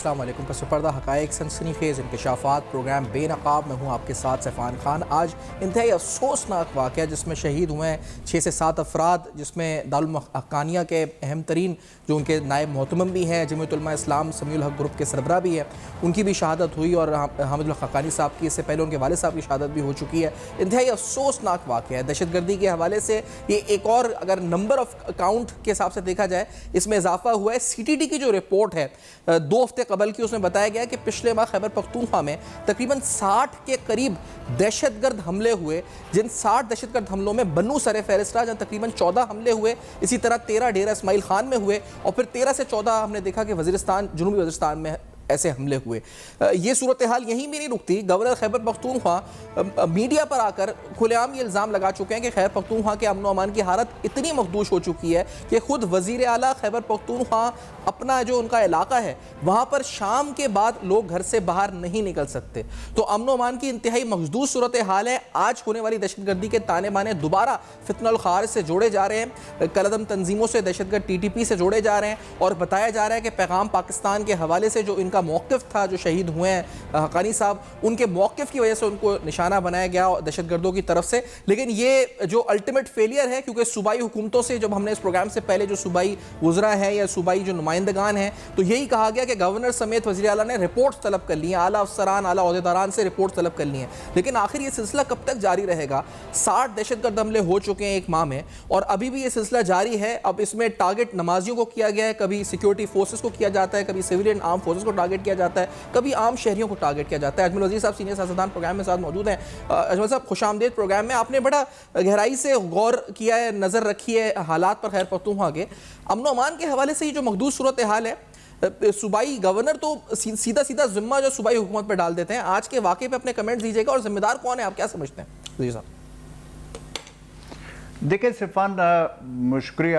السلام علیکم۔ پس پردہ حقائق سنسنی خیز انکشافات پروگرام بے نقاب میں ہوں آپ کے ساتھ سیفان خان۔ آج انتہائی افسوسناک واقعہ جس میں شہید ہوئے ہیں 6 سے 7 افراد، جس میں دارالحقانیہ کے اہم ترین جو ان کے نائب محتمم بھی ہیں، جمعیت علماء اسلام سمیع الحق گروپ کے سربراہ بھی ہیں، ان کی بھی شہادت ہوئی، اور حامد الحق حقانی صاحب کی اس سے پہلے ان کے والد صاحب کی شہادت بھی ہو چکی ہے۔ انتہائی افسوسناک واقعہ ہے۔ دہشت گردی کے حوالے سے یہ ایک اور اگر نمبر آف اکاؤنٹ کے حساب سے دیکھا جائے اس میں اضافہ ہوا ہے۔ سی ٹی ڈی کی جو رپورٹ ہے 2 ہفتے قبل کی، اس میں بتایا گیا کہ پچھلے ماہ خیبر پختونخوا میں تقریباً 60 کے قریب دہشت گرد حملے ہوئے، جن 60 دہشت گرد حملوں میں بنو سر فہرست رہا، جہاں تقریباً 14 حملے ہوئے، اسی طرح 13 ڈیرہ اسماعیل خان میں ہوئے، اور پھر 13 سے 14 ہم نے دیکھا کہ وزیرستان، جنوبی وزیرستان میں ایسے حملے ہوئے۔ یہ صورتحال یہیں بھی نہیں رکتی۔ گورنر خیبر پختونخوا میڈیا پر آ کر کھلے عام یہ الزام لگا چکے ہیں کہ خیبر پختونخوا کے امن و امان کی حالت اتنی مخدوش ہو چکی ہے کہ خود وزیر اعلیٰ خیبر پختونخوا اپنا جو ان کا علاقہ ہے وہاں پر شام کے بعد لوگ گھر سے باہر نہیں نکل سکتے۔ تو امن و امان کی انتہائی مخدوش صورتحال ہے۔ آج ہونے والی دہشت گردی کے تانے بانے دوبارہ فتنہ الخوارج سے جوڑے جا رہے ہیں، کالعدم تنظیموں سے، دہشت گرد ٹی ٹی پی سے جوڑے جا رہے ہیں، اور بتایا جا رہا ہے کہ پیغام پاکستان کے حوالے سے جو ان کا موقف تھا، جو شہید ہوئے ہیں حقانی صاحب، ان کے موقف کی وجہ سے ان کو نشانہ بنایا گیا دہشت گردوں کی طرف سے۔ لیکن یہ جو الٹیمیٹ فیلئر ہے، کیونکہ صوبائی حکومتوں سے جب ہم نے اس پروگرام سے پہلے جو صوبائی وزراء ہیں یا صوبائی جو نمائندگان ہیں، تو یہی کہا گیا کہ گورنر سمیت وزیر اعلیٰ نے رپورٹ طلب کر لی ہیں، اعلیٰ افسران، اعلیٰ عہدیداران سے رپورٹ طلب کر لی ہیں، لیکن آخر یہ سلسلہ کب تک جاری رہے گا؟ 60 دہشت گرد حملے ہو چکے ہیں 1 ماہ میں، اور ابھی بھی یہ سلسلہ جاری ہے۔ اب اس میں ٹارگٹ نمازیوں کو کیا گیا ہے، کبھی سیکیورٹی فورسز کو کیا جاتا ہے، کبھی سویلین آرم فورسز کو ٹارگٹ کیا جاتا ہے، کبھی عام شہریوں کو ٹارگٹ کیا جاتا ہے۔ اجمل وزیر صاحب سینئر سیاستدان پروگرام میں ساتھ موجود ہیں۔ اجمل صاحب خوش آمدید پروگرام میں۔ آپ نے بڑا گہرائی سے غور کیا ہے، نظر رکھی ہے حالات پر خیبر پختونخوا کے امن و امان کے حوالے سے۔ یہ جو مخدوش صورتحال ہے، صوبائی گورنر تو سیدھا ذمہ جو صوبائی حکومت پہ ڈال دیتے ہیں۔ آج کے واقعے پہ اپنے کمنٹ دیجیے گا، اور ذمہ دار کون ہے، آپ کیا سمجھتے ہیں وزیر صاحب؟ دیکھیں سیفان، شکریہ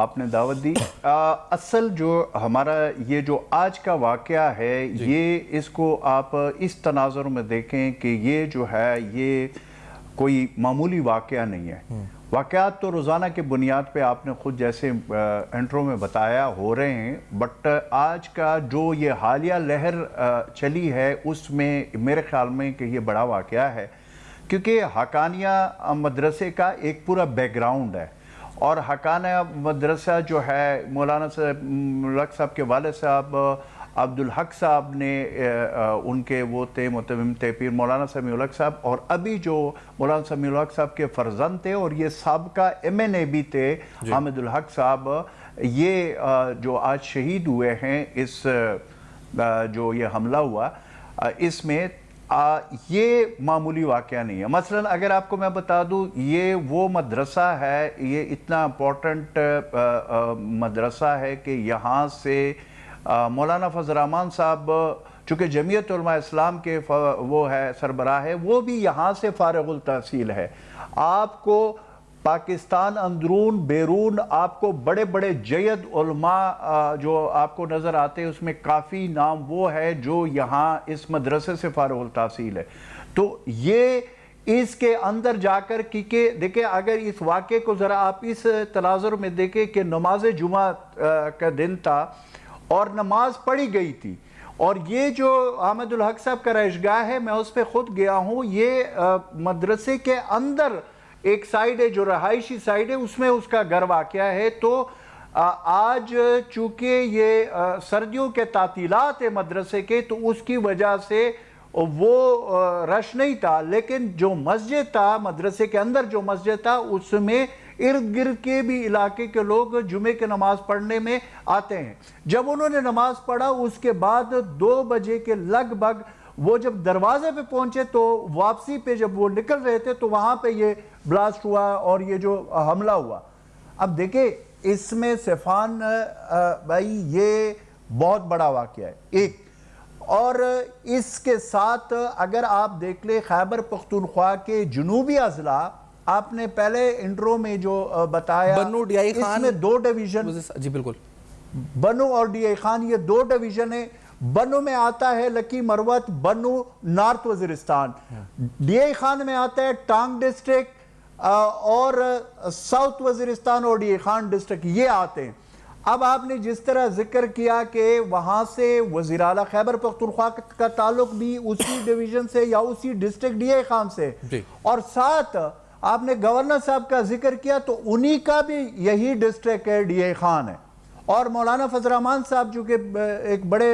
آپ نے دعوت دی۔ اصل جو ہمارا یہ جو آج کا واقعہ ہے، یہ اس کو آپ اس تناظر میں دیکھیں کہ یہ جو ہے یہ کوئی معمولی واقعہ نہیں ہے۔ واقعات تو روزانہ کے بنیاد پہ آپ نے خود جیسے انٹرو میں بتایا ہو رہے ہیں، بٹ آج کا جو یہ حالیہ لہر چلی ہے اس میں میرے خیال میں کہ یہ بڑا واقعہ ہے، کیونکہ حقانیہ مدرسے کا ایک پورا بیک گراؤنڈ ہے، اور حقانیہ مدرسہ جو ہے مولانا الحق صاحب کے والد صاحب عبدالحق صاحب نے ان کے وہ تھے متمم تھے، پیر مولانا سمیع الحق صاحب، اور ابھی جو مولانا سمیع الحق صاحب کے فرزند تھے، اور یہ سابقہ MNA بھی تھے حامد الحق صاحب، یہ جو آج شہید ہوئے ہیں اس جو یہ حملہ ہوا اس میں، یہ معمولی واقعہ نہیں ہے۔ مثلا اگر آپ کو میں بتا دوں، یہ وہ مدرسہ ہے، یہ اتنا امپورٹنٹ مدرسہ ہے کہ یہاں سے مولانا فضل الرحمان صاحب، چونکہ جمعیت علماء اسلام کے وہ ہے سربراہ ہے، وہ بھی یہاں سے فارغ التحصیل ہے۔ آپ کو پاکستان اندرون بیرون آپ کو بڑے بڑے جید علماء جو آپ کو نظر آتے ہیں، اس میں کافی نام وہ ہے جو یہاں اس مدرسے سے فارغ التحصیل ہے۔ تو یہ اس کے اندر جا کر، کیونکہ دیکھیں اگر اس واقعے کو ذرا آپ اس تناظر میں دیکھیں کہ نماز جمعہ کا دن تھا اور نماز پڑھی گئی تھی، اور یہ جو حامد الحق صاحب کا رہائشگاہ ہے، میں اس پہ خود گیا ہوں، یہ مدرسے کے اندر ایک سائیڈ ہے جو رہائشی سائیڈ ہے، اس میں اس کا گھر واقع ہے۔ تو آج چونکہ یہ سردیوں کے تعطیلات ہیں مدرسے کے، تو اس کی وجہ سے وہ رش نہیں تھا، لیکن جو مسجد تھا، مدرسے کے اندر جو مسجد تھا، اس میں ارد گرد کے بھی علاقے کے لوگ جمعے کے نماز پڑھنے میں آتے ہیں۔ جب انہوں نے نماز پڑھا، اس کے بعد 2 بجے کے لگ بھگ وہ جب دروازے پہ پہنچے، تو واپسی پہ جب وہ نکل رہے تھے، تو وہاں پہ یہ بلاسٹ ہوا اور یہ جو حملہ ہوا۔ اب دیکھیں اس میں سیفان بھائی یہ بہت بڑا واقعہ ہے ایک، اور اس کے ساتھ اگر آپ دیکھ لیں خیبر پختونخوا کے جنوبی اضلاع، آپ نے پہلے انٹرو میں جو بتایا بنو ڈی آئی خان، اس میں 2 ڈویژن، جی بالکل، بنو اور ڈی آئی خان، یہ 2 ڈویژن ہیں۔ بنو میں آتا ہے لکی مروت، بنو north Waziristan, D I Khan میں آتا ہے ٹانگ ڈسٹرکٹ اور ساؤتھ وزیرستان اور ڈی آئی خان ڈسٹرکٹ، یہ آتے ہیں۔ اب آپ نے جس طرح ذکر کیا کہ وہاں سے وزیر اعلیٰ خیبر پختونخوا کا تعلق بھی اسی ڈویژن سے یا اسی ڈسٹرکٹ ڈی اے خان سے، اور ساتھ آپ نے گورنر صاحب کا ذکر کیا تو انہی کا بھی یہی ڈسٹرکٹ ہے، ڈی اے خان ہے، اور مولانا فضل الرحمان صاحب جو کہ ایک بڑے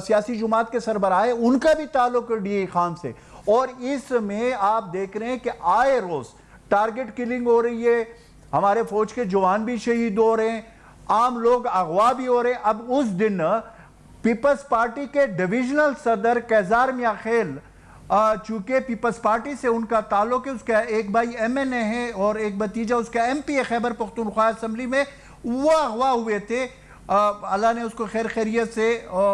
سیاسی جماعت کے سربراہ ہیں، ان کا بھی تعلق ڈی اے خان سے، اور اس میں آپ دیکھ رہے ہیں کہ آئے روز ٹارگٹ کلنگ ہو رہی ہے، ہمارے فوج کے جوان بھی شہید ہو رہے ہیں، عام لوگ اغوا بھی ہو رہے ہیں۔ اب اس دن پیپلز پارٹی کے ڈویژنل صدر قیزار میاں خیل، چونکہ پیپلز پارٹی سے ان کا تعلق ہے، اس کا ایک بھائی ایم این اے ہے اور ایک بھتیجا اس کا ایم پی ہے خیبر پختونخوا اسمبلی میں، وہ اغوا ہوئے تھے، اللہ نے اس کو خیر خیریت سے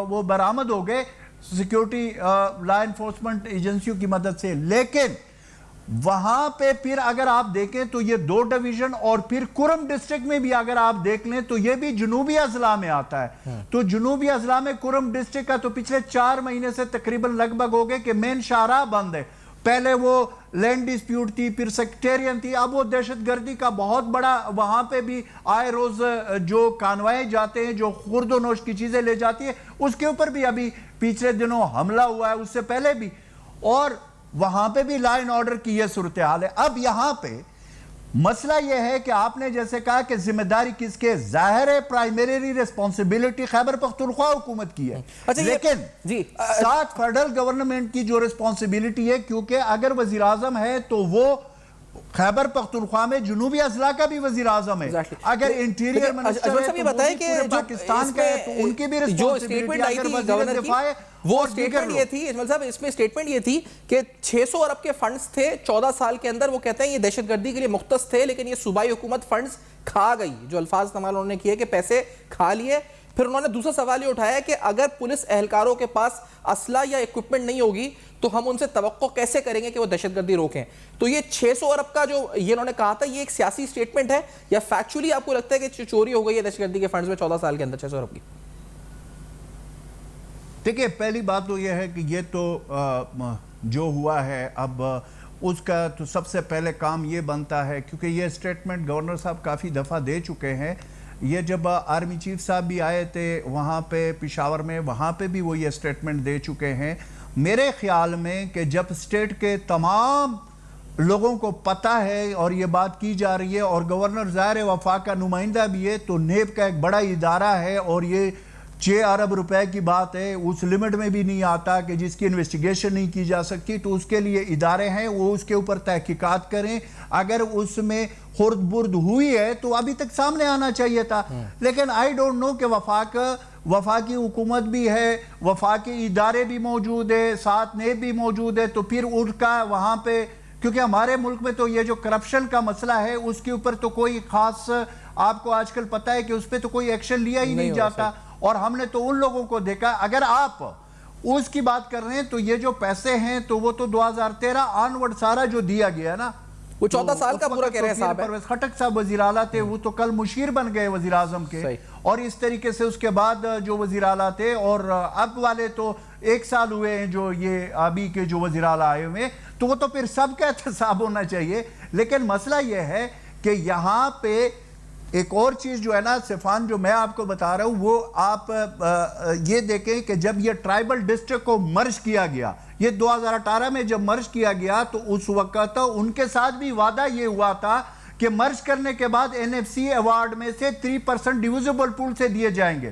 وہ برآمد ہو گئے سیکیورٹی لا انفورسمنٹ ایجنسیوں کی مدد سے۔ لیکن وہاں پہ پھر اگر آپ دیکھیں تو یہ 2 ڈویژن، اور پھر کرم ڈسٹرکٹ میں بھی اگر آپ دیکھ لیں تو یہ بھی جنوبی اضلاع میں آتا ہے، تو جنوبی اضلاع میں کرم ڈسٹرکٹ کا تو پچھلے 4 مہینے سے تقریباً لگ بھگ ہو گئے کہ مین شاہراہ بند ہے۔ پہلے وہ لینڈ ڈسپیوٹ تھی، پھر سیکٹیرین تھی، اب وہ دہشت گردی کا بہت بڑا، وہاں پہ بھی آئے روز جو کانوائے جاتے ہیں، جو خورد و نوش کی چیزیں لے جاتی ہیں، اس کے اوپر بھی ابھی پچھلے دنوں حملہ ہوا ہے، اس سے پہلے بھی، اور وہاں پہ بھی لا اینڈ آرڈر کی یہ صورتحال ہے۔ اب یہاں پہ مسئلہ یہ ہے کہ آپ نے جیسے کہا کہ ذمہ داری کس کے، ظاہر ہے پرائمری ریسپانسبلٹی خیبر پختونخوا حکومت کی ہے، لیکن ساتھ فیڈرل گورنمنٹ کی جو ریسپانسبلٹی ہے، کیونکہ اگر وزیر اعظم ہے تو وہ خیبر پختونخوا میں جنوبی اضلاع کا بھی وزیر اعظم ہے، اگر انٹیریئر منسٹر ہے تو وہ پورے پاکستان کا ہے، تو ان کی بھی ریسپانسبلٹی، اگر وزیر دفاع ہے وہ سٹیٹمنٹ یہ تھی اجمل صاحب، اس میں سٹیٹمنٹ یہ تھی کہ 600 ارب کے فنڈز تھے 14 سال کے اندر، وہ کہتے ہیں یہ دہشت گردی کے لیے مختص تھے، لیکن یہ صوبائی حکومت فنڈز کھا گئی، جو الفاظ استعمال انہوں نے کیے کہ پیسے کھا لیے۔ پھر انہوں نے دوسرا سوال یہ اٹھایا کہ اگر پولیس اہلکاروں کے پاس اسلحہ یا اکوپمنٹ نہیں ہوگی تو ہم ان سے توقع کیسے کریں گے کہ وہ دہشت گردی روکیں؟ تو یہ 600 ارب کا جو یہ انہوں نے کہا تھا، یہ ایک سیاسی سٹیٹمنٹ ہے یا فیکچولی آپ کو لگتا ہے کہ چوری ہو گئی ہے دہشت گردی کے فنڈز میں 14 سال کے اندر 600 ارب کی؟ دیکھیں، پہلی بات تو یہ ہے کہ یہ تو جو ہوا ہے، اب اس کا تو سب سے پہلے کام یہ بنتا ہے، کیونکہ یہ سٹیٹمنٹ گورنر صاحب کافی دفعہ دے چکے ہیں، یہ جب آرمی چیف صاحب بھی آئے تھے وہاں پہ پشاور میں، وہاں پہ بھی وہ یہ سٹیٹمنٹ دے چکے ہیں۔ میرے خیال میں کہ جب اسٹیٹ کے تمام لوگوں کو پتہ ہے اور یہ بات کی جا رہی ہے، اور گورنر ظاہر وفاق کا نمائندہ بھی ہے، تو نیب کا ایک بڑا ادارہ ہے، اور یہ 6 ارب روپے کی بات ہے، اس لمٹ میں بھی نہیں آتا کہ جس کی انویسٹیگیشن نہیں کی جا سکتی، تو اس کے لیے ادارے ہیں، وہ اس کے اوپر تحقیقات کریں، اگر اس میں خرد برد ہوئی ہے تو ابھی تک سامنے آنا چاہیے تھا۔ لیکن آئی ڈونٹ نو کہ وفاقی حکومت بھی ہے، وفاقی ادارے بھی موجود ہے، ساتھ نیب بھی موجود ہے، تو پھر ان کا وہاں پہ، کیونکہ ہمارے ملک میں تو یہ جو کرپشن کا مسئلہ ہے اس کے اوپر تو کوئی خاص، آپ کو آج کل پتہ ہے کہ اس پہ تو کوئی ایکشن لیا ہی نہیں جاتا، اور ہم نے تو ان لوگوں کو دیکھا۔ اگر آپ اس کی بات کر رہے ہیں تو یہ جو پیسے ہیں تو وہ تو 2013 آنورڈ سارا جو دیا گیا نا، وہ 14 سال کا پورا کہہ رہے ہیں صاحب ہے، پرویز خٹک صاحب وزیر اعلیٰ تھے، وہ تو کل مشیر بن گئے وزیر اعظم کے، اور اس طریقے سے اس کے بعد جو وزیر اعلیٰ تھے، اور اب والے تو 1 سال ہوئے ہیں جو یہ ابھی کے جو وزیر اعلیٰ آئے ہوئے، تو وہ تو پھر سب کا احتساب ہونا چاہیے۔ لیکن مسئلہ یہ ہے کہ یہاں پہ ایک اور چیز جو ہے نا سفان، جو میں آپ کو بتا رہا ہوں، وہ آپ یہ دیکھیں کہ جب یہ ٹرائبل ڈسٹرکٹ کو مرج کیا گیا، یہ 2018 میں جب مرج کیا گیا، تو اس وقت ان کے ساتھ بھی وعدہ یہ ہوا تھا کہ مرج کرنے کے بعد NFC ایوارڈ میں سے 3% ڈیویزبل پول سے دیے جائیں گے۔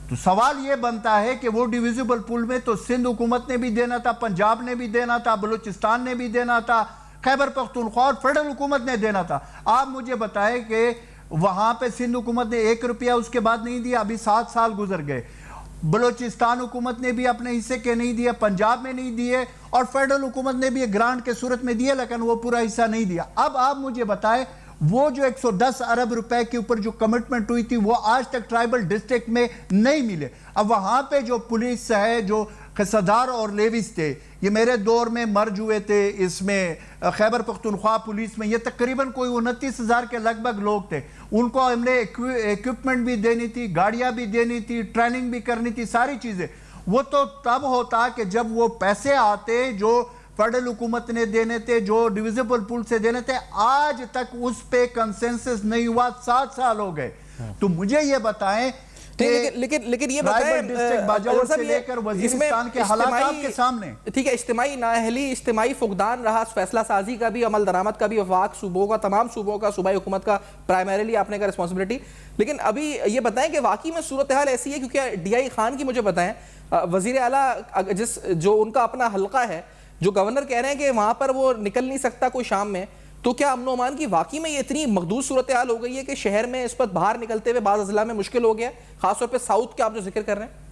تو سوال یہ بنتا ہے کہ وہ ڈیویزبل پول میں تو سندھ حکومت نے بھی دینا تھا، پنجاب نے بھی دینا تھا، بلوچستان نے بھی دینا تھا، خیبر پختونخوا اور فیڈرل حکومت نے دینا تھا۔ آپ مجھے بتائیں کہ وہاں پہ سندھ حکومت نے 1 روپیہ اس کے بعد نہیں دیا، ابھی 7 سال گزر گئے، بلوچستان حکومت نے بھی اپنے حصے کے نہیں دیے، پنجاب میں نہیں دیے، اور فیڈرل حکومت نے بھی ایک گرانٹ کے صورت میں دیے، لیکن وہ پورا حصہ نہیں دیا۔ اب آپ مجھے بتائیں وہ جو 110 ارب روپے کے اوپر جو کمٹمنٹ ہوئی تھی وہ آج تک ٹرائبل ڈسٹرکٹ میں نہیں ملے۔ اب وہاں پہ جو پولیس ہے، جو خصدار اور لیویز تھے، یہ میرے دور میں مرج ہوئے تھے اس میں خیبر پختونخوا پولیس میں، یہ تقریباً کوئی 29,000 کے لگ بھگ لوگ تھے، ان کو ہم نے ایکوپمنٹ بھی دینی تھی، گاڑیاں بھی دینی تھی، ٹریننگ بھی کرنی تھی، ساری چیزیں۔ وہ تو تب ہوتا کہ جب وہ پیسے آتے جو فیڈرل حکومت نے دینے تھے، جو ڈیویزبل پول سے دینے تھے، آج تک اس پہ کنسنسس نہیں ہوا، 7 سال ہو گئے۔ تو مجھے یہ بتائیں لیکن یہ بتائیں باجوڑ سے لے کر وزیرستان کے حالات آپ کے سامنے، ٹھیک ہے، اجتماعی نااہلی، اجتماعی فقدان رہا، فیصلہ سازی کا بھی، عمل درآمد کا بھی، وفاق صوبوں کا، تمام صوبوں کا، صوبائی حکومت کا پرائمریلی آپ نے کا رسپانسبلٹی. لیکن ابھی یہ بتائیں کہ واقعی میں صورتحال ایسی ہے، کیونکہ ڈی آئی خان کی مجھے بتائیں، وزیر اعلیٰ جو ان کا اپنا حلقہ ہے، جو گورنر کہہ رہے ہیں کہ وہاں پر وہ نکل نہیں سکتا کوئی شام میں، تو کیا امن و امان کی واقعی میں یہ اتنی مخدوش صورتحال ہو گئی ہے کہ شہر میں اس پر باہر نکلتے ہوئے بعض اضلاع میں مشکل ہو گیا، خاص طور پہ ساؤتھ کے آپ جو ذکر کر رہے ہیں؟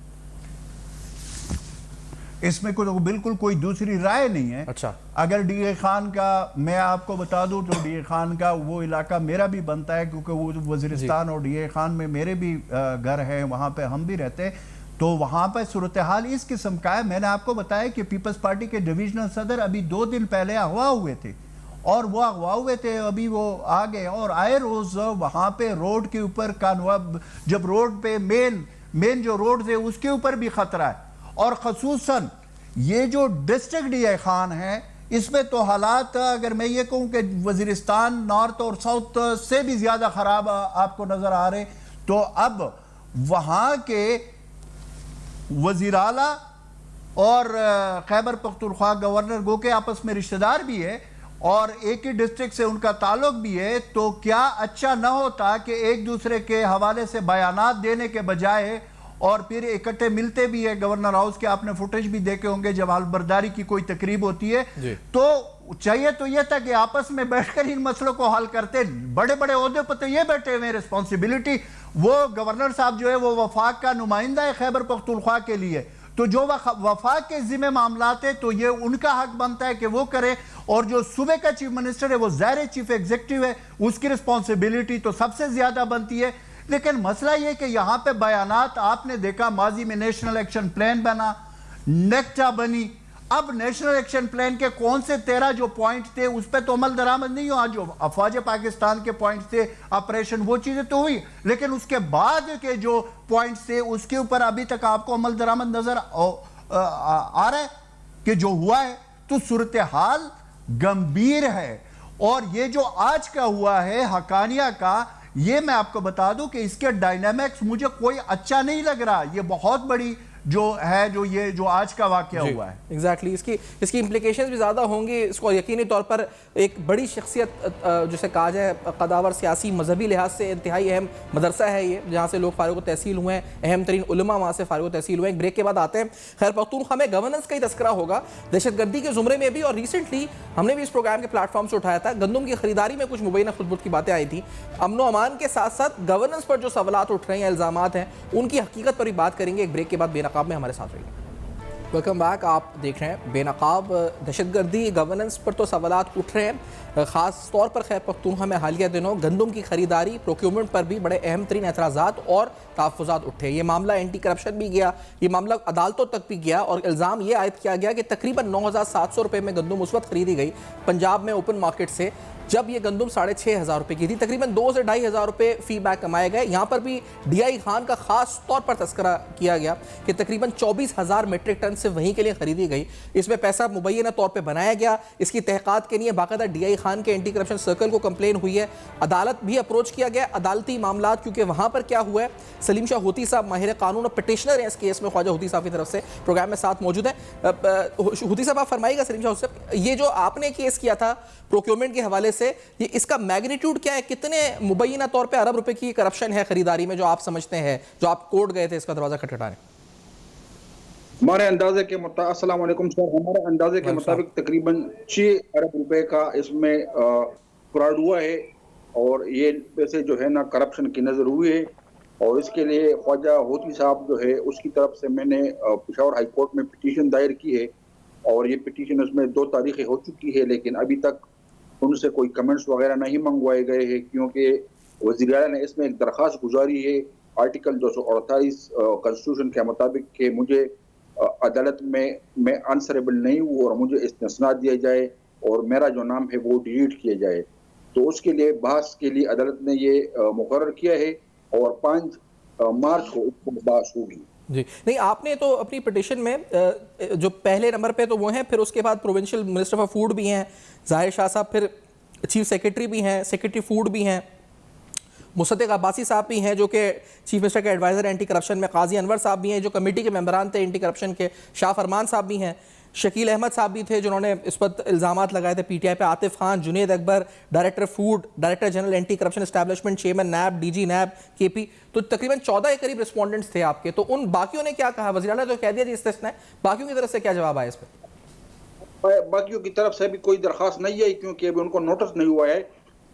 اس میں بالکل کوئی دوسری رائے نہیں ہے. اچھا، اگر ڈی اے خان کا میں آپ کو بتا دوں تو ڈی اے خان کا وہ علاقہ میرا بھی بنتا ہے، کیونکہ وہ وزیرستان اور ڈی اے خان میں میرے بھی گھر ہے، وہاں پہ ہم بھی رہتے، تو وہاں پہ صورتحال اس قسم کا ہے. میں نے آپ کو بتایا کہ پیپلز پارٹی کے ڈویژنل صدر ابھی 2 دن پہلے اغوا ہوئے تھے، اور وہ اغوا ہوئے تھے، ابھی وہ آ گئے، اور آئے روز وہاں پہ روڈ کے اوپر جب روڈ پہ مین جو روڈ ہے اس کے اوپر بھی خطرہ ہے. اور خصوصاً یہ جو ڈسٹرکٹ ڈی اے خان ہے، اس میں تو حالات اگر میں یہ کہوں کہ وزیرستان نارتھ اور ساؤتھ سے بھی زیادہ خراب آپ کو نظر آ رہے. تو اب وہاں کے وزیر اعلیٰ اور خیبر پختونخوا گورنر گو کے آپس میں رشتہ دار بھی ہے اور ایک ہی ڈسٹرکٹ سے ان کا تعلق بھی ہے، تو کیا اچھا نہ ہوتا کہ ایک دوسرے کے حوالے سے بیانات دینے کے بجائے اور پھر اکٹھے ملتے بھی ہے. گورنر ہاؤس کے آپ نے فوٹیج بھی دیکھے ہوں گے جب حلف کی کوئی تقریب ہوتی ہے تو چاہیے تو یہ تھا کہ آپس میں بیٹھ کر ان مسئلوں کو حل کرتے. بڑے بڑے عہدے پر تو یہ بیٹھے ہوئے ریسپانسبلٹی، وہ گورنر صاحب جو ہے وہ وفاق کا نمائندہ ہے خیبر پختونخوا کے لیے، تو جو وفاق کے ذمہ معاملات ہے تو یہ ان کا حق بنتا ہے کہ وہ کرے، اور جو صوبے کا چیف منسٹر ہے وہ ظاہر چیف ایگزیکٹو ہے، اس کی رسپانسبلٹی تو سب سے زیادہ بنتی ہے. لیکن مسئلہ یہ کہ یہاں پہ بیانات آپ نے دیکھا، ماضی میں نیشنل ایکشن پلان بنا، نیکٹا بنی، اب نیشنل ایکشن پلان کے کون سے 13 جو پوائنٹ تھے اس پہ تو عمل درآمد نہیں ہوا. جو افواج پاکستان کے پوائنٹ تھے، آپریشن، وہ چیزیں تو ہوئی، لیکن اس کے بعد کے جو پوائنٹس تھے اس کے اوپر ابھی تک آپ کو عمل درآمد نظر آ رہا ہے کہ جو ہوا ہے. تو صورتحال گمبھیر ہے، اور یہ جو آج کا ہوا ہے حقانیہ کا، یہ میں آپ کو بتا دوں کہ اس کے ڈائنامکس مجھے کوئی اچھا نہیں لگ رہا. یہ بہت بڑی جو ہے جو آج کا واقعہ ہوا ہے. ایگزیکٹلی اس کی امپلیکیشنز بھی زیادہ ہوں گی. اس کو یقینی طور پر ایک بڑی شخصیت جسے کہا جائے قداور سیاسی مذہبی لحاظ سے انتہائی اہم مدرسہ ہے یہ، جہاں سے لوگ فارغ التحصیل ہوئے ہیں، اہم ترین علماء وہاں سے فارغ التحصیل ہوئے ہیں. ایک بریک کے بعد آتے ہیں. خیر پختونخوا میں گورننس کا ہی تذکرہ ہوگا، دہشت گردی کے زمرے میں بھی، اور ریسنٹلی ہم نے بھی اس پروگرام کے پلیٹ فارم سے اٹھایا تھا، گندم کی خریداری میں کچھ مبینہ خطبط کی باتیں آئی تھیں. امن و امان کے ساتھ ساتھ گورننس پر جو سوالات اٹھ رہے ہیں، الزامات ہیں، ان کی حقیقت پر بھی بات کریں گے. ایک بریک کے بعد بے نقاب میں ہمارے ساتھ رہیے. Welcome back. آپ دیکھ رہے ہیں بے نقاب. دہشت گردی گورننس پر تو سوالات اٹھ رہے ہیں، خاص طور پر خیبر پختونخوا میں حالیہ دنوں گندم کی خریداری، پروکیورمنٹ پر بھی بڑے اہم ترین اعتراضات اور تحفظات اٹھے. یہ معاملہ اینٹی کرپشن بھی گیا، یہ معاملہ عدالتوں تک بھی گیا، اور الزام یہ عائد کیا گیا کہ تقریباً 9,700 روپے میں گندم اس وقت خریدی گئی پنجاب میں اوپن مارکیٹ سے جب یہ گندم 6,500 روپے کی تھی. تقریباً 2 سے 2,500 روپے فی بیگ کمائے گئے. یہاں پر بھی ڈی آئی خان کا خاص طور پر تذکرہ کیا گیا کہ تقریباً 24,000 میٹرک ٹن سے وہیں کے لیے خریدی گئی. اس میں پیسہ مبینہ طور پہ بنایا گیا. اس کی تحقیقات کے لیے باقاعدہ ڈی آئی خان کے اینٹی کرپشن سرکل کو کمپلین ہوئی ہے، عدالت بھی اپروچ کیا گیا. عدالتی معاملات، کیونکہ وہاں پر کیا ہوا ہے، سلیم شاہ ہوتی صاحب ماہر قانون اور پٹیشنر ہیں اس کیس میں، خواجہ ہوتی صاحب کی طرف سے پروگرام میں ساتھ موجود ہیں. ہوتی صاحب آپ فرمائیے گا، سلیم شاہ صاحب، یہ جو آپ نے کیس کیا تھا پروکیورمنٹ کے حوالے سے، یہ اس کا میگنیٹیوڈ کیا ہے؟ کتنے مبینہ طور پہ ارب روپے کی کرپشن ہے خریداری میں جو آپ سمجھتے ہیں، جو آپ کورٹ گئے تھے اس کا دروازہ کھٹکھٹانے؟ ہمارے اندازے کے مطابق، السلام علیکم سر، ہمارے اندازے کے مطابق تقریباً 6 ارب روپے کا اس میں فراڈ ہوا ہے، اور یہ پیسے جو ہے نا کرپشن کی نظر ہوئی ہے. اور اس کے لیے خواجہ ہوتی صاحب جو ہے اس کی طرف سے میں نے پشاور ہائی کورٹ میں پٹیشن دائر کی ہے، اور یہ پٹیشن اس میں 2 تاریخیں ہو چکی ہے، لیکن ابھی تک ان سے کوئی کمنٹس وغیرہ نہیں منگوائے گئے ہیں، کیونکہ وزیر اعلیٰ نے اس میں ایک درخواست گزاری ہے آرٹیکل 248 کنسٹیٹیوشن کے مطابق کہ مجھے عدالت میں آنسریبل نہیں ہوں اور مجھے استثناء دیا جائے اور میرا جو نام ہے وہ ڈیلیٹ کیا جائے. تو اس کے لیے بحث کے لیے عدالت نے یہ مقرر کیا ہے، اور 5 مارچ کو اس کو بحث ہوگی. جی نہیں، آپ نے تو اپنی پٹیشن میں جو پہلے نمبر پہ تو وہ ہیں، پھر اس کے بعد پروونشل منسٹر آف فوڈ بھی ہیں ظاہر شاہ صاحب، پھر چیف سیکرٹری بھی ہیں، سیکرٹری فوڈ بھی ہیں، مصدق عباسی صاحب بھی ہیں جو کہ چیف منسٹر کے ایڈوائزر اینٹی کرپشن میں، قاضی انور صاحب بھی ہیں جو کمیٹی کے ممبران تھے اینٹی کرپشن کے، شاہ فرمان صاحب بھی ہیں، شکیل احمد صاحب بھی تھے جنہوں نے اس پر الزامات لگائے تھے پی ٹی آئی پہ، Atif Khan, Junaid Akbar, director food, director general anti corruption establishment, chairman NAB, D G NAB, K P, تو تقریباً 14 کے قریب رسپونڈنٹس تھے آپ کے. تو ان باقیوں نے کیا کہا؟ وزیر اعلیٰ تو کہہ دیا جی استثناء ہے، باقیوں کی طرف سے کیا جواب آیا اس پہ؟ باقیوں کی طرف سے بھی کوئی درخواست نہیں ہے کیونکہ ابھی ان کو نوٹس نہیں ہوا ہے،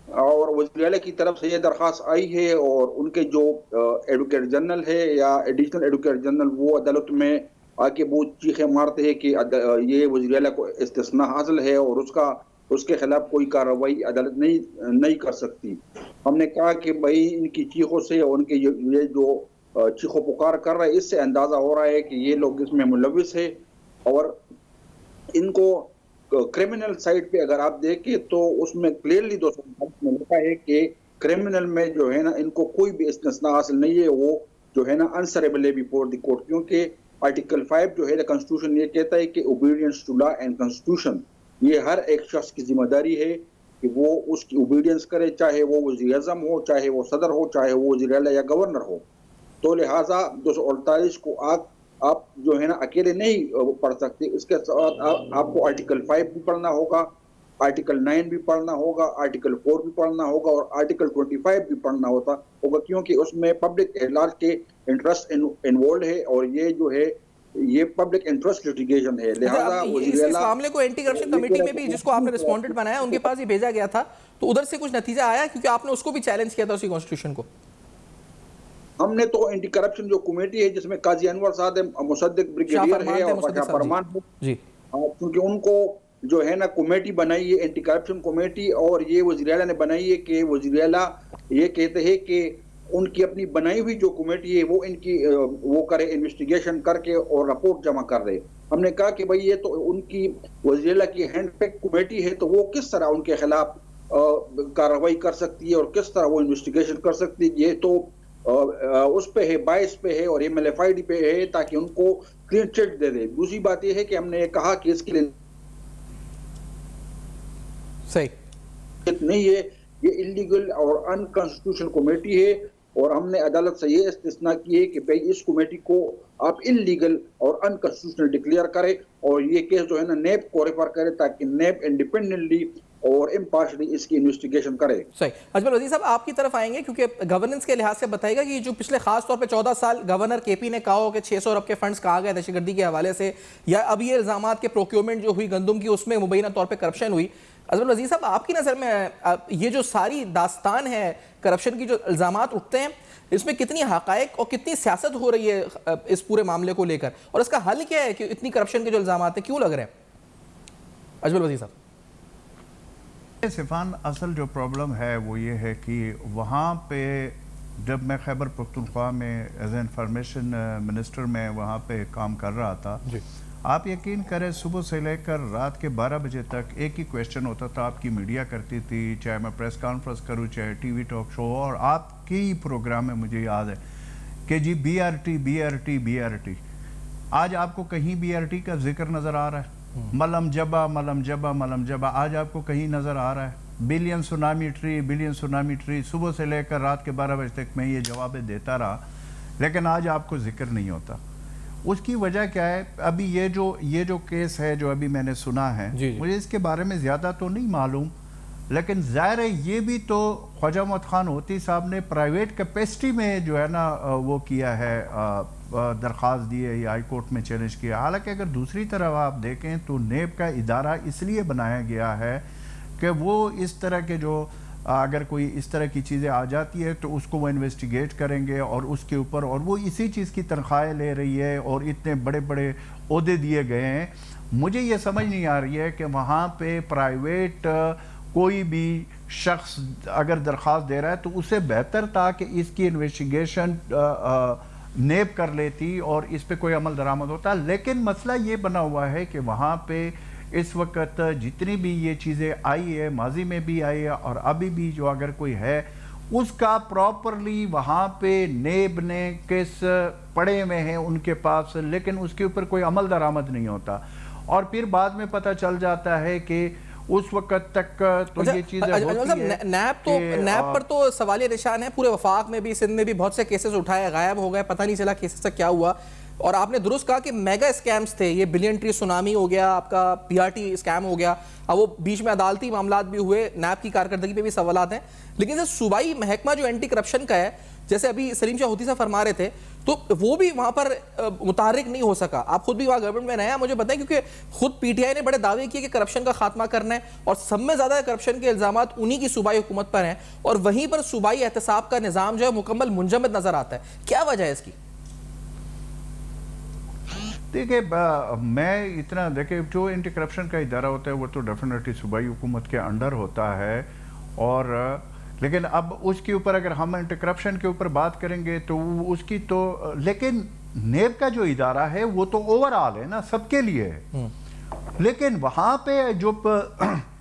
اور وزیر اعلیٰ کی طرف سے یہ درخواست آئی ہے اور ان کے جو ایڈوکیٹ جنرل ہے یا ایڈیشنل ایڈوکیٹ جنرل وہ عدالت میں آ کے بہت چیخیں مارتے ہیں کہ یہ وزیر اعلیٰ کو استثناء حاصل ہے اور اس کے خلاف کوئی کارروائی عدالت نہیں کر سکتی. ہم نے کہا کہ بھائی ان کی چیخوں سے اور ان کے یہ جو چیخو پکار کر رہے ہیں اس سے اندازہ ہو رہا ہے کہ یہ لوگ اس میں ملوث ہے، اور ان کو کرمنل سائٹ پہ اگر آپ دیکھیں تو اس میں کلیئرلی 200 میں لکھا ہے کہ کرمنل میں جو ہے نا ان کو کوئی بھی استثناء حاصل نہیں ہے، وہ جو ہے نا انسریبل ہے بیفور دی کورٹ، کیونکہ آرٹیکل 5 جو ہے کنسٹیٹیوشن یہ کہتا ہے کہ obedience to law and constitution, یہ ہر ایک شخص کی ذمہ داری ہے کہ وہ اس کی اوبیڈینس کرے، چاہے وہ وزیر اعظم ہو، چاہے وہ صدر ہو، چاہے وہ وزیر اعلیٰ یا گورنر ہو. تو لہٰذا 248 کو آپ جو ہے نا اکیلے نہیں پڑھ سکتے، اس کے ساتھ آپ کو آرٹیکل 5 بھی پڑھنا ہوگا، آرٹیکل 9 بھی پڑھنا ہوگا، آرٹیکل 4 بھی پڑھنا ہوگا اور آرٹیکل 25 بھی پڑھنا ہوگا، کیونکہ اس میں پبلک ایٹ لارج کے انٹرسٹ انوالوڈ ہے اور یہ جو ہے یہ پبلک انٹرسٹ لٹیگیشن ہے. لہٰذا اس معاملے کو اینٹی کرپشن کمیٹی میں بھی جس کو آپ نے رسپونڈنٹ بنایا ان کے پاس یہ بھیجا گیا تھا، تو ادھر سے کچھ نتیجہ آیا کیونکہ آپ نے اس کو بھی چیلنج کیا تھا اسی کانسٹیٹیوشن کو؟ ہم نے تو اینٹی کرپشن جو کمیٹی ہے جس میں قاضی انور صاحب مصدق بریگیڈیئر ہے اور شاہ فرمان ہے، کیونکہ ان کو جو ہے نا کمیٹی بنائی ہے اینٹی کرپشن کمیٹی، اور یہ وزیر اعلیٰ نے بنائی ہے کہ وزیر اعلیٰ یہ کہتے ہیں کہ ان کی اپنی بنائی ہوئی جو کمیٹی ہے وہ ان کی وہ کرے انویسٹیگیشن کر کے اور رپورٹ جمع کر دے. ہم نے کہا کہ بھئی یہ تو ان کی وزیر اعلیٰ کی ہینڈ پیک کمیٹی ہے تو وہ کس طرح ان کے خلاف کارروائی کر سکتی ہے اور کس طرح وہ انویسٹیگیشن کر سکتی ہے، یہ تو اس پہ ہے، باعث پہ ہے اور MLFID پہ ہے تاکہ ان کو کلین چٹ دے دے. دوسری بات یہ ہے کہ ہم نے کہا کہ اس کے لیے صحیح نہیں ہے، یہ انلیگل اور انکانسٹیٹیوشنل کمیٹی ہے، اور ہم نے عدالت سے یہ استثناء کی ہے کہ بھئی اس کمیٹی کو آپ انلیگل اور انکانسٹیٹیوشنل ڈکلیئر کرے اور یہ کیس جو ہے نا نیب کو ریفر کرے تاکہ نیب انڈیپینڈنٹلی اور امپارشلی اس کی انویسٹیگیشن کرے. صحیح. اجمل وزیر صاحب آپ کی طرف آئیں گے کیونکہ گورننس کے لحاظ سے بتائے گا کہ جو پچھلے خاص طور پہ 14 سال گورنر کے پی نے کہا ہو کہ 600 ارب کے فنڈز کہا گئے دہشت گردی کے حوالے سے، یا اب یہ الزامات کے پروکیورمنٹ جو ہوئی گندم کی اس میں مبینہ طور پہ کرپشن ہوئی، اجمل وزیر صاحب آپ کی نظر میں یہ جو ساری داستان ہے کرپشن کی، جو الزامات اٹھتے ہیں، اس میں کتنی حقائق اور کتنی سیاست ہو رہی ہے اس پورے معاملے کو لے کر، اور اس کا حل کیا ہے کہ اتنی کرپشن کے جو الزامات ہیں کیوں لگ رہے ہیں؟ اجمل وزیر صاحب. سفان، اصل جو پرابلم ہے وہ یہ ہے کہ وہاں پہ جب میں خیبر پختونخوا میں ایز اے انفارمیشن منسٹر میں وہاں پہ کام کر رہا تھا، آپ یقین کریں صبح سے لے کر رات کے 12 بجے تک ایک ہی کویشچن ہوتا تھا. آپ کی میڈیا کرتی تھی، چاہے میں پریس کانفرنس کروں، چاہے ٹی وی ٹاک شو، اور آپ کی پروگرام میں مجھے یاد ہے کہ جی BRT. آج آپ کو کہیں BRT کا ذکر نظر آ رہا ہے؟ ملم جبہ آج آپ کو کہیں نظر آ رہا ہے؟ بلین سونامی ٹری صبح سے لے کر رات کے 12 بجے تک میں یہ جوابیں دیتا رہا، لیکن آج آپ کو ذکر نہیں ہوتا. اس کی وجہ کیا ہے؟ ابھی یہ جو کیس ہے جو ابھی میں نے سنا ہے، مجھے اس کے بارے میں زیادہ تو نہیں معلوم، لیکن ظاہر ہے یہ بھی تو خواجہ محمد خان ہوتی صاحب نے پرائیویٹ کیپیسٹی میں جو ہے نا وہ کیا ہے، درخواست دی ہے یا ہائی کورٹ میں چیلنج کیا. حالانکہ اگر دوسری طرف آپ دیکھیں تو نیب کا ادارہ اس لیے بنایا گیا ہے کہ وہ اس طرح کے جو اگر کوئی اس طرح کی چیزیں آ جاتی ہے تو اس کو وہ انویسٹیگیٹ کریں گے اور اس کے اوپر، اور وہ اسی چیز کی تنخواہیں لے رہی ہے اور اتنے بڑے بڑے عہدے دیے گئے ہیں. مجھے یہ سمجھ نہیں آ رہی ہے کہ وہاں پہ پرائیویٹ کوئی بھی شخص اگر درخواست دے رہا ہے تو اسے بہتر تھا کہ اس کی انویسٹیگیشن نیب کر لیتی اور اس پہ کوئی عمل درآمد ہوتا. لیکن مسئلہ یہ بنا ہوا ہے کہ وہاں پہ اس وقت جتنی بھی یہ چیزیں آئی ہے، ماضی میں بھی آئی ہے اور ابھی بھی جو اگر کوئی ہے، اس کا پراپرلی وہاں پہ نیب نے کیس پڑے ہوئے ہیں ان کے پاس، لیکن اس کے اوپر کوئی عمل درآمد نہیں ہوتا. اور پھر بعد میں پتہ چل جاتا ہے کہ اس وقت تک تو یہ چیزیں ہوتی ہیں. نیب پر تو سوالیہ نشان ہے. پورے وفاق میں بھی سندھ میں بھی بہت سے کیسز اٹھائے, غائب ہو گئے, پتہ نہیں چلا کیسز سے کیا ہوا. اور آپ نے درست کہا کہ میگا اسکیمز تھے, یہ بلین ٹری سونامی ہو گیا, آپ کا پی آر ٹی اسکیم ہو گیا, اب وہ بیچ میں عدالتی معاملات بھی ہوئے, نیب کی کارکردگی پہ بھی سوالات ہیں. لیکن صوبائی محکمہ جو اینٹی کرپشن کا ہے, جیسے ابھی سلیم شاہ ہوتی صاحب فرما رہے تھے, تو وہ بھی وہاں پر متحرک نہیں ہو سکا. آپ خود بھی وہاں گورنمنٹ میں رہے ہیں, مجھے بتائیں, کیونکہ خود پی ٹی آئی نے بڑے دعوے کیے کہ کرپشن کا خاتمہ کرنا ہے, اور سب میں زیادہ کرپشن کے الزامات انہی کی صوبائی حکومت پر ہیں, اور وہیں پر صوبائی احتساب کا نظام جو ہے مکمل منجمد نظر آتا ہے. کیا وجہ ہے اس کی؟ دیکھیں, میں اتنا دیکھیں, جو اینٹی کرپشن کا ادارہ ہوتا ہے وہ تو ڈیفینیٹلی صوبائی حکومت کے انڈر ہوتا ہے, اور لیکن اب اس کے اوپر اگر ہم اینٹی کرپشن کے اوپر بات کریں گے تو اس کی تو, لیکن نیب کا جو ادارہ ہے وہ تو اوور آل ہے نا, سب کے لیے ہے. لیکن وہاں پہ جو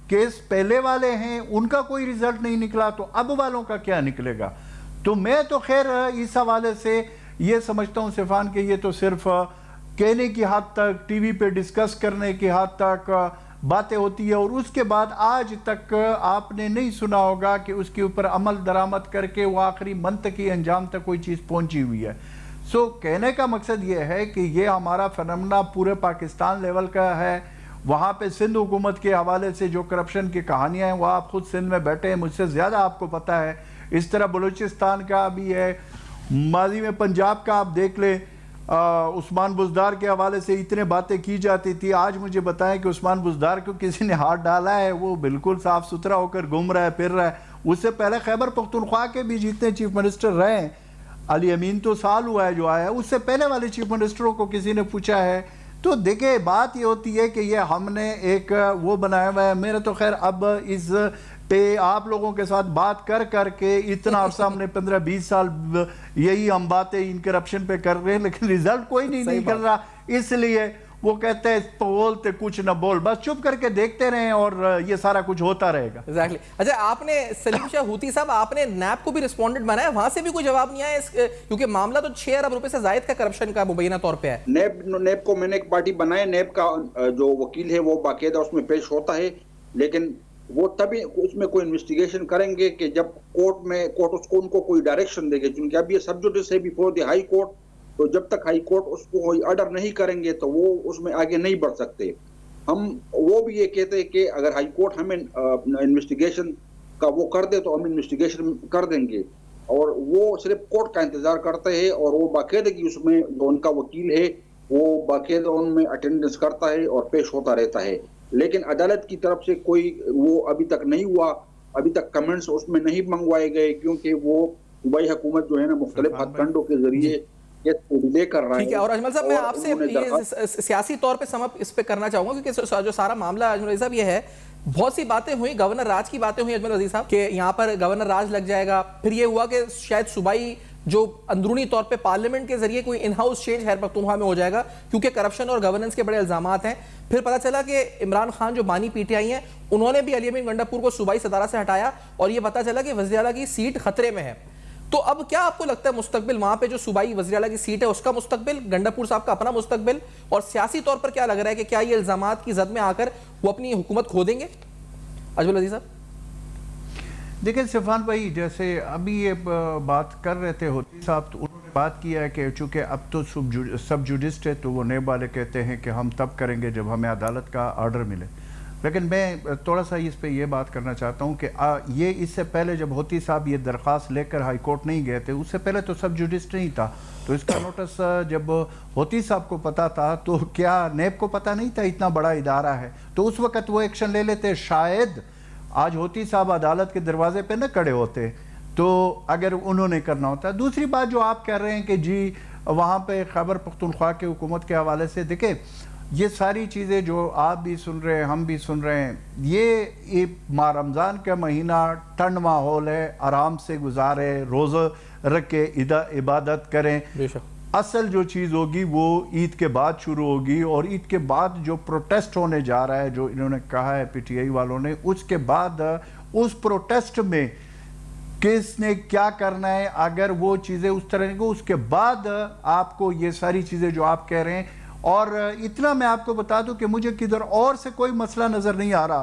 کیس پہلے والے ہیں ان کا کوئی ریزلٹ نہیں نکلا, تو اب والوں کا کیا نکلے گا؟ تو میں تو خیر اس حوالے سے یہ سمجھتا ہوں صفان کہ یہ تو صرف کہنے کی حد تک, ٹی وی پہ ڈسکس کرنے کی حد تک باتیں ہوتی ہے, اور اس کے بعد آج تک آپ نے نہیں سنا ہوگا کہ اس کے اوپر عمل درآمد کر کے وہ آخری منطقی انجام تک کوئی چیز پہنچی ہوئی ہے. سو کہنے کا مقصد یہ ہے کہ یہ ہمارا فنمنا پورے پاکستان لیول کا ہے. وہاں پہ سندھ حکومت کے حوالے سے جو کرپشن کی کہانیاں ہیں وہ آپ خود سندھ میں بیٹھے ہیں, مجھ سے زیادہ آپ کو پتہ ہے. اس طرح بلوچستان کا بھی ہے, ماضی میں پنجاب کا آپ دیکھ لیں, عثمان بزدار کے حوالے سے اتنے باتیں کی جاتی تھی. آج مجھے بتائیں کہ عثمان بزدار کو کسی نے ہاتھ ڈالا ہے, وہ بالکل صاف ستھرا ہو کر گھوم رہا ہے, پھر رہا ہے. اس سے پہلے خیبر پختونخوا کے بھی جتنے چیف منسٹر رہے ہیں, علی امین تو سال ہوا ہے جو آیا, اس سے پہلے والے چیف منسٹروں کو کسی نے پوچھا ہے؟ تو دیکھیں, بات یہ ہوتی ہے کہ یہ ہم نے ایک وہ بنایا ہوا ہے. میرا تو خیر اب اس پہ آپ لوگوں کے ساتھ بات کر کے اتنا عرصہ ہم نے 15-20 سال یہی ہم باتیں ان کرپشن پہ کر رہے ہیں, لیکن ریزلٹ کوئی نہیں نکل رہا. اس لیے وہ کہتے ہیں بولتے کچھ نہ بول, بس چپ کر کے دیکھتے رہیں اور یہ سارا کچھ ہوتا رہے گا. ایگزیکٹلی. اچھا, آپ نے سلیم شاہ ہوتی صاحب, آپ نے نیب کو بھی رسپونڈنٹ بنایا, وہاں سے بھی کوئی جواب نہیں آیا, کیونکہ معاملہ تو 6 ارب روپے سے زائد کا کرپشن کا مبینہ طور پہ ہے. نیب کو میں نے ایک پارٹی بنایا, نیب کا جو وکیل ہے وہ باقاعدہ اس میں پیش ہوتا ہے, لیکن وہ تبھی اس میں کوئی انویسٹیگیشن کریں گے کہ جب کورٹ اس کو ان کو کوئی ڈائریکشن دے گے, کیونکہ اب یہ سب جوڈس ہے بیفور دی ہائی کورٹ, تو جب تک ہائی کورٹ اس کو کوئی آرڈر نہیں کریں گے تو وہ اس میں آگے نہیں بڑھ سکتے. ہم وہ بھی یہ کہتے ہیں کہ اگر ہائی کورٹ ہمیں انویسٹیگیشن کا وہ کر دے تو ہم انویسٹیگیشن کر دیں گے, اور وہ صرف کورٹ کا انتظار کرتے ہیں, اور وہ باقاعدگی اس میں جو ان کا وکیل ہے وہ باقاعدہ ان میں اٹینڈنس کرتا ہے اور پیش ہوتا رہتا ہے. لیکن عدالت کی طرف سے کوئی وہ ابھی تک نہیں ہوا, ابھی تک کمنٹس اس میں نہیں منگوائے گئے, کیونکہ وہ صوبائی حکومت جو ہے نا مختلف ہتھ کنڈوں کے ذریعے ڈیلے کر رہا ہے. ٹھیک ہے, اور اجمل صاحب میں آپ سے یہ سیاسی طور پہ سم اپ اس پہ کرنا چاہوں گا, کیونکہ جو سارا معاملہ اجمل صاحب یہ ہے, بہت سی باتیں ہوئی, گورنر راج کی باتیں ہوئی اجمل عزیز صاحب کہ یہاں پر گورنر راج لگ جائے گا, پھر یہ ہوا کہ شاید صوبائی جو اندرونی طور پہ پارلیمنٹ کے ذریعے کوئی ان ہاؤس چینج خیر پختونخوا میں ہو جائے گا, کیونکہ کرپشن اور گورننس کے بڑے الزامات ہیں. پھر پتہ چلا کہ عمران خان جو بانی پی ٹی آئی ہیں, انہوں نے بھی علی امین گنڈاپور کو صوبائی صدارہ سے ہٹایا, اور یہ پتہ چلا کہ وزیر اعلیٰ کی سیٹ خطرے میں ہے. تو اب کیا آپ کو لگتا ہے مستقبل وہاں پہ جو صوبائی وزیر اعلیٰ کی سیٹ ہے اس کا مستقبل, گنڈاپور صاحب کا اپنا مستقبل, اور سیاسی طور پر کیا لگ رہا ہے کہ کیا یہ الزامات کی زد میں آ کر وہ اپنی حکومت کھو دیں گے؟ اجمل عزیز صاحب. دیکھیں صفان بھائی, جیسے ابھی یہ بات کر رہے تھے ہوتی صاحب, تو انہوں نے بات کیا ہے کہ چونکہ اب تو سب جوڈسٹ ہے, تو وہ نیب والے کہتے ہیں کہ ہم تب کریں گے جب ہمیں عدالت کا آرڈر ملے. لیکن میں تھوڑا سا اس پہ یہ بات کرنا چاہتا ہوں کہ یہ اس سے پہلے جب ہوتی صاحب یہ درخواست لے کر ہائی کورٹ نہیں گئے تھے, اس سے پہلے تو سب جوڈسٹ نہیں تھا, تو اس کا نوٹس جب ہوتی صاحب کو پتا تھا تو کیا نیب کو پتا نہیں تھا؟ اتنا بڑا ادارہ ہے تو اس وقت وہ ایکشن لے لیتے. شاید آج ہوتی صاحب عدالت کے دروازے پہ نہ کھڑے ہوتے تو اگر انہوں نے کرنا ہوتا. دوسری بات جو آپ کہہ رہے ہیں کہ جی وہاں پہ خیبر پختونخوا کے حکومت کے حوالے سے, دیکھیں یہ ساری چیزیں جو آپ بھی سن رہے ہیں, ہم بھی سن رہے ہیں, یہ ماہ رمضان کا مہینہ ٹھنڈ ماحول ہے, آرام سے گزارے, روزہ رکھ کے عبادت کریں. اصل جو چیز ہوگی وہ عید کے بعد شروع ہوگی, اور عید کے بعد جو پروٹیسٹ ہونے جا رہا ہے, جو انہوں نے کہا ہے پی ٹی آئی والوں نے, اس کے بعد اس پروٹیسٹ میں کس نے کیا کرنا ہے, اگر وہ چیزیں اس طرح کو, اس کے بعد آپ کو یہ ساری چیزیں جو آپ کہہ رہے ہیں. اور اتنا میں آپ کو بتا دوں کہ مجھے کدھر اور سے کوئی مسئلہ نظر نہیں آ رہا